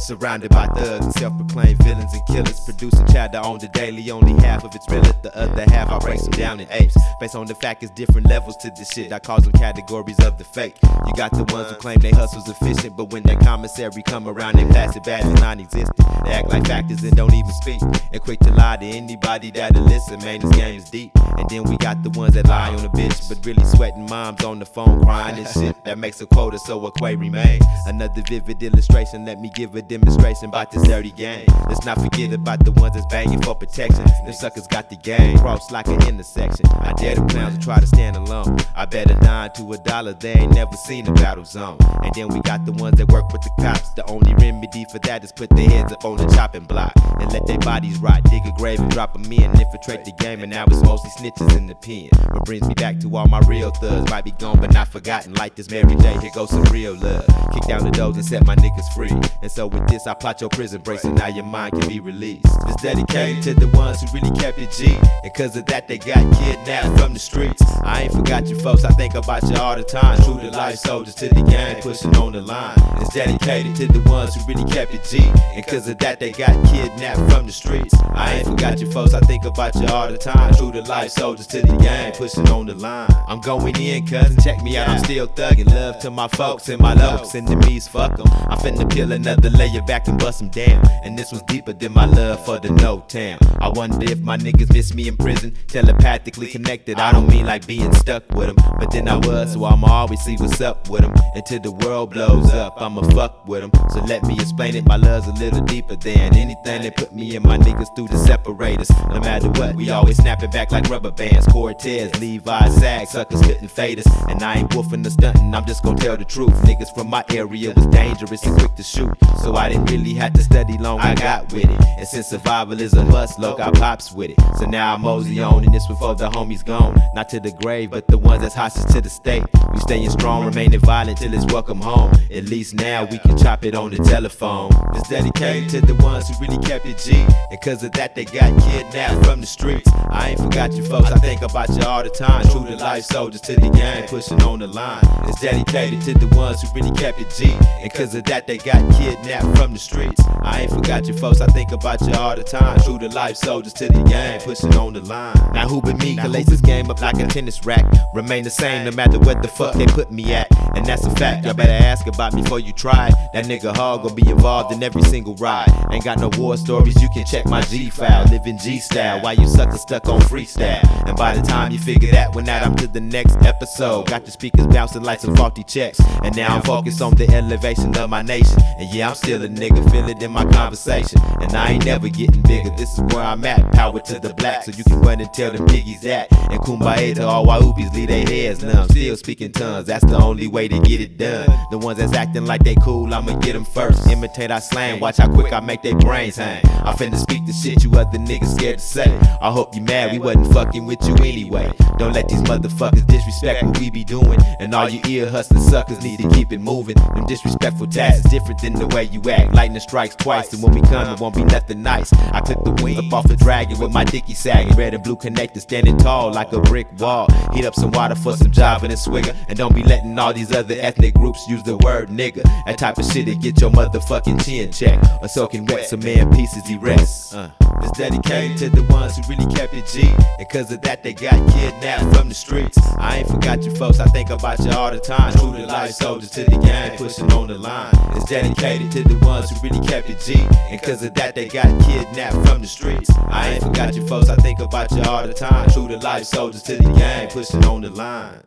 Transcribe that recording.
Surrounded by thugs and self-proclaimed villains and killers, producing chatter on the daily. Only half of it's real, the other half I break them down in apes. Based on the fact it's different levels to this shit, I call them categories of the fake. You got the ones who claim they hustle's efficient, but when that commissary come around, they pass it bad as non-existent. They act like factors and don't even speak, and quick to lie to anybody that'll listen. Man, this game is deep. And then we got the ones that lie on a bitch, but really sweating moms on the phone crying and shit. That makes a quota, so a quay remains. Another vivid illustration, let me give a demonstration about this dirty game. Let's not forget about the ones that's banging for protection. Them suckers got the game crossed like an intersection. I dare the clowns to try to stand alone. I bet a $9 to $1 they ain't never seen a battle zone. And then we got the ones that work with the cops. The only remedy for that is put their heads up on the chopping block and let their bodies rot. Dig a grave and drop them in, infiltrate the game, and now it's mostly snitches in the pen. What brings me back to all my real thugs. Might be gone but not forgotten, like this Mary J. Here goes some real love. Kick down the doors and set my niggas free. And so with this I plot your prison break, so now your mind can be released. It's dedicated to the ones who really kept it G, and cause of that they got kidnapped from the streets. I ain't forgot you folks, I think about you all the time. True to life soldiers to the game, pushing on the line. It's dedicated to the ones who really kept it G, and cause of that they got kidnapped from the streets. I ain't forgot you folks, I think about you all the time. True to life soldiers to the game, pushing on the line. I'm going in, cousin, check me out, I'm still thugging. Love to my folks and my lopes, enemies, fuck them. I'm finna peel another layer back and bust them down. And this was deeper than my love for the no town. I wonder if my niggas miss me in prison, telepathically connected. I don't mean like being stuck with them, but then I was, so I'ma always see what's up with them. Until the world blows up, I'ma fuck with them. So let me explain it, my love's a little deeper than anything that put me and my niggas through the separators. No matter what, we always snap it back like rubber bands. Cortez, Levi, Sag, suckers couldn't fade us. And I ain't woofing or stunting, I'm just gonna tell the truth. Niggas from my area was dangerous and quick to shoot, so I didn't really have to study long, I got with it. And since survival is a must, look, I pops with it. So now I'm mosey on, and this before the homies gone. Not to the grave, but the ones that's hostage to the state. We staying strong, remaining violent till it's welcome home. At least now we can chop it on the telephone. It's dedicated to the ones who really kept it G, and cause of that they got kidnapped from the streets. I ain't forgot you folks, I think about you all the time. True to life soldiers to the game, pushing on the line. It's dedicated to the ones who really kept it G, and cause of that they got kidnapped from the streets. I ain't forgot you folks, I think about you all the time. True to life soldiers to the game, pushing on the line. Now who but me can lace this game up like a tennis rack, remain the same no matter what the fuck they put me at. And that's a fact, y'all better ask about me before you try. That nigga Hog gon' be involved in every single ride. Ain't got no war stories, you can check my G file. Living G style while you suckers stuck on freestyle. And by the time you figure that one out, I'm to the next episode. Got the speakers bouncing like some faulty checks, and now I'm focused on the elevation of my nation. And yeah, I'm still a nigga, feel it in my conversation. And I ain't never getting bigger, this is where I'm at. Power to the black, so you can run and tell them piggies that. And kumbaya to all Wahoopies, leave their heads numb. Still speaking tongues, that's the only way to get it done. The ones that's acting like they cool, I'ma get them first. Imitate our slang, watch how quick I make their brains hang. I finna speak the shit you other niggas scared to say. I hope you mad, we wasn't fucking with you anyway. Don't let these motherfuckers disrespect what we be doing. And all you ear hustling suckers need to keep it moving. Them disrespectful tasks is different than the way you act. Lightning strikes twice, and when we come it won't be nothing nice. I clip the wing up off the dragon with my dicky sagging. Red and blue connected, standing tall like a brick wall. Heat up some water for some Java and Swigger, and don't be letting all these other ethnic groups use the word nigga. That type of shit to get your motherfucking chin checked, or soaking wet so man pieces he rests. It's dedicated to the ones who really kept it G, and cause of that they got kidnapped from the streets. I ain't forgot you folks, I think about you all the time. True to life soldiers to the game, pushing on the line. It's dedicated to the ones who really kept it G, and cause of that they got kidnapped from the streets. I ain't forgot you folks, I think about you all the time. True to life soldiers to the game, pushing on the line.